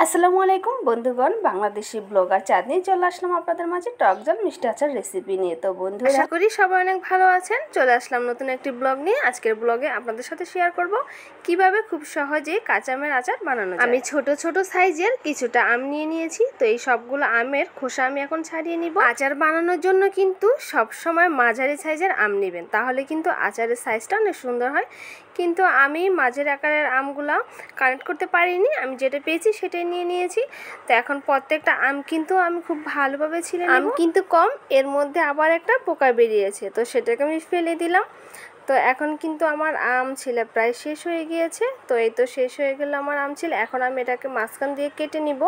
আসসালামু আলাইকুম বন্ধুগণ, বাংলাদেশি ব্লগার চাঁদনি চলে আসলাম আপনাদের মাঝে টক ঝাল মিষ্টি আচার রেসিপি নিয়ে। তো বন্ধুরা, আশা করি সবাই অনেক ভালো আছেন। চলে আসলাম নতুন একটি ব্লগ নিয়ে। আজকের ব্লগে আপনাদের সাথে শেয়ার করব কিভাবে খুব সহজে কাঁচা আমের আচার বানানো যায়। আমি ছোট ছোট সাইজের কিছুটা আম নিয়ে নিয়েছি। তো এই সবগুলো আমের খোসা আমি এখন ছাড়িয়ে নিব। আচার বানানোর জন্য কিন্তু সব সময় মাঝারি সাইজের আম নেবেন, তাহলে কিন্তু আচারের সাইজটা অনেক সুন্দর হয়। কিন্তু আমি মাঝের আকারের আমগুলা কানেক্ট করতে পারিনি, আমি যেটা পেয়েছি সেটাই নিয়ে নিয়েছি। তো এখন প্রত্যেকটা আম কিন্তু আমি খুব ভালোভাবে ছিলে নেব। আম কিন্তু কম, এর মধ্যে আবার একটা পোকা বেরিয়েছে, তো সেটাকে আমি ফেলে দিলাম। তো এখন কিন্তু আমার আম ছিল প্রায় শেষ হয়ে গিয়েছে। তো এই তো শেষ হয়ে গেল আমার আম ছিল। এখন আমি এটাকে মাঝখান দিয়ে কেটে নিব।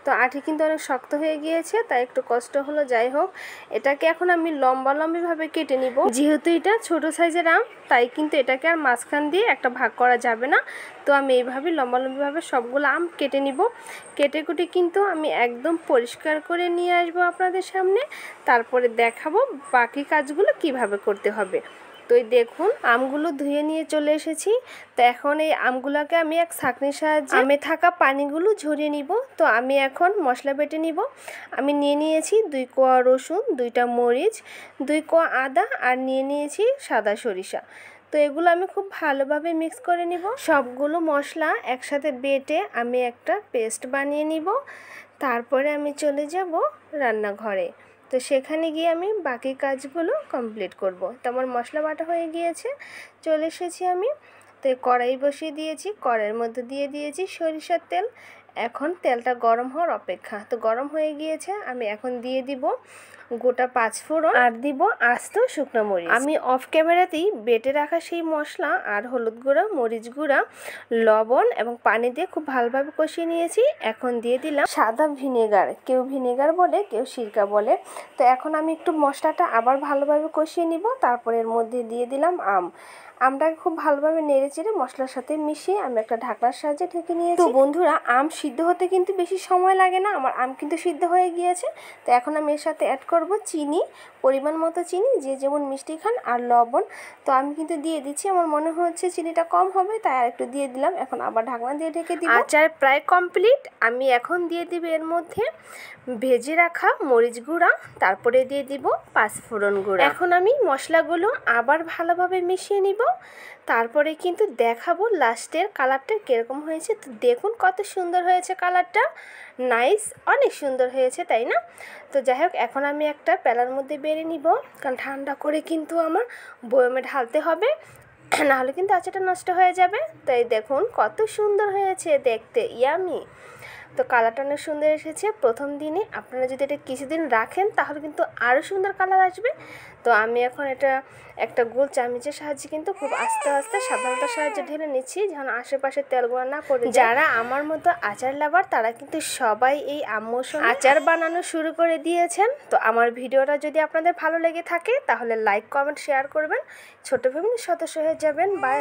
তো আঠি কিন্তু অনেক শক্ত হয়ে গিয়েছে, তাই একটু কষ্ট হলো। যাই হোক, এটাকে এখন আমি লম্বাভাবে কেটে নিব। যেহেতু এটা ছোট সাইজের আম, তাই কিন্তু এটাকে আর মাঝখান দিয়ে একটা ভাগ করা যাবে না। তো আমি এইভাবে লম্বাভাবে সবগুলো আম কেটে নিব। কেটে কুটে কিন্তু আমি একদম পরিষ্কার করে নিয়ে আসবো আপনাদের সামনে। তারপরে দেখাবো বাকি কাজগুলো কিভাবে করতে হবে। তো এই দেখুন, আমগুলো ধুয়ে নিয়ে চলে এসেছি। তো এখন এই আমগুলোকে আমি এক ছাঁকনির সাহায্যে আমে থাকা পানিগুলো ঝরিয়ে নিব। তো আমি এখন মশলা বেটে নিব। আমি নিয়ে নিয়েছি 2 কোয়া রসুন, 2টা মরিচ, 2 কোয়া আদা, আর নিয়ে নিয়েছি সাদা সরিষা। তো এগুলো আমি খুব ভালোভাবে মিক্স করে নিব। সবগুলো মশলা একসাথে বেটে আমি একটা পেস্ট বানিয়ে নিব। তারপরে আমি চলে যাব রান্নাঘরে। তো সেখানে গিয়ে আমি বাকি কাজগুলো কমপ্লিট করব। তো আমার মশলা বাটা হয়ে গিয়েছে, চলে এসেছি আমি। তো কড়াই বসিয়ে দিয়েছি, কড়াইয়ের মধ্যে দিয়ে দিয়েছি সরিষার তেল। এখন তেলটা গরম হওয়ার অপেক্ষা। তো গরম হয়ে গিয়েছে, আমি এখন দিয়ে দিব গোটা 5 ফোড়ন আর দিব আস্ত শুকনো মরিচ। আমি অফ ক্যামেরাতেই বেটে রাখা সেই মশলা আর হলুদ গুঁড়া, মরিচ গুঁড়া, লবণ এবং পানি দিয়ে খুব ভালোভাবে কষিয়ে নিয়েছি। এখন দিয়ে দিলাম সাদা ভিনেগার, কেউ ভিনেগার বলে, কেউ সিরকা বলে। তো এখন আমি একটু মশলাটা আবার ভালোভাবে কষিয়ে নিব। তারপর এর মধ্যে দিয়ে দিলাম আমটাকে খুব ভালোভাবে নেড়েচেড়ে মশলার সাথে মিশিয়ে আমি একটা ঢাকনার সাহায্যে ঢেকে নিয়েছি। তো বন্ধুরা, আম সিদ্ধ হতে কিন্তু বেশি সময় লাগে না। আমার আম কিন্তু সিদ্ধ হয়ে গিয়েছে। তো এখন আমি এর সাথে অ্যাড করব চিনি, পরিমাণ মতো চিনি, যে যেমন মিষ্টি খান, আর লবণ। তো আমি কিন্তু দিয়ে দিচ্ছি, আমার মনে হচ্ছে চিনিটা কম হবে, তাই আর একটু দিয়ে দিলাম। এখন আবার ঢাকনা দিয়ে ঢেকে দিব। আচার প্রায় কমপ্লিট। আমি এখন দিয়ে দিব এর মধ্যে ভেজে রাখা মরিচ গুঁড়া, তারপরে দিয়ে দিব 5 ফোড়ন গুঁড়া। এখন আমি মশলাগুলো আবার ভালোভাবে মিশিয়ে নিব। তারপরে কিন্তু দেখাবো লাস্টের কালারটা কীরকম হয়েছে। তো দেখুন কত সুন্দর হয়েছে কালারটা, নাইস, অনেক সুন্দর হয়েছে, তাই না? তো যাই হোক, এখন আমি একটা প্যালার মধ্যে বেড়ে নিব, কারণ ঠান্ডা করে কিন্তু আমার বয়মে ঢালতে হবে, নাহলে কিন্তু আচারটা নষ্ট হয়ে যাবে। তো এই দেখুন কত সুন্দর হয়েছে দেখতে, ইয়ামি। তো কালারটা অনেক সুন্দর এসেছে। প্রথম দিনে আপনারা যদি এটা কিছুদিন রাখেন, তাহলে কিন্তু আরও সুন্দর কালার আসবে। তো আমি এখন এটা একটা গোল চামচের সাহায্যে কিন্তু খুব আস্তে আস্তে সাবধানতার সাহায্যে ঢেলে নিচ্ছি, যেন আশেপাশে তেলগুলো না পড়ে যায়। যারা আমার মতো আচার লাভার, তারা কিন্তু সবাই এই আম মৌসুমে আচার বানানো শুরু করে দিয়েছেন। তো আমার ভিডিওটা যদি আপনাদের ভালো লেগে থাকে, তাহলে লাইক, কমেন্ট, শেয়ার করবেন, ছোট ফ্যামিলির সদস্য হয়ে যাবেন। বাই।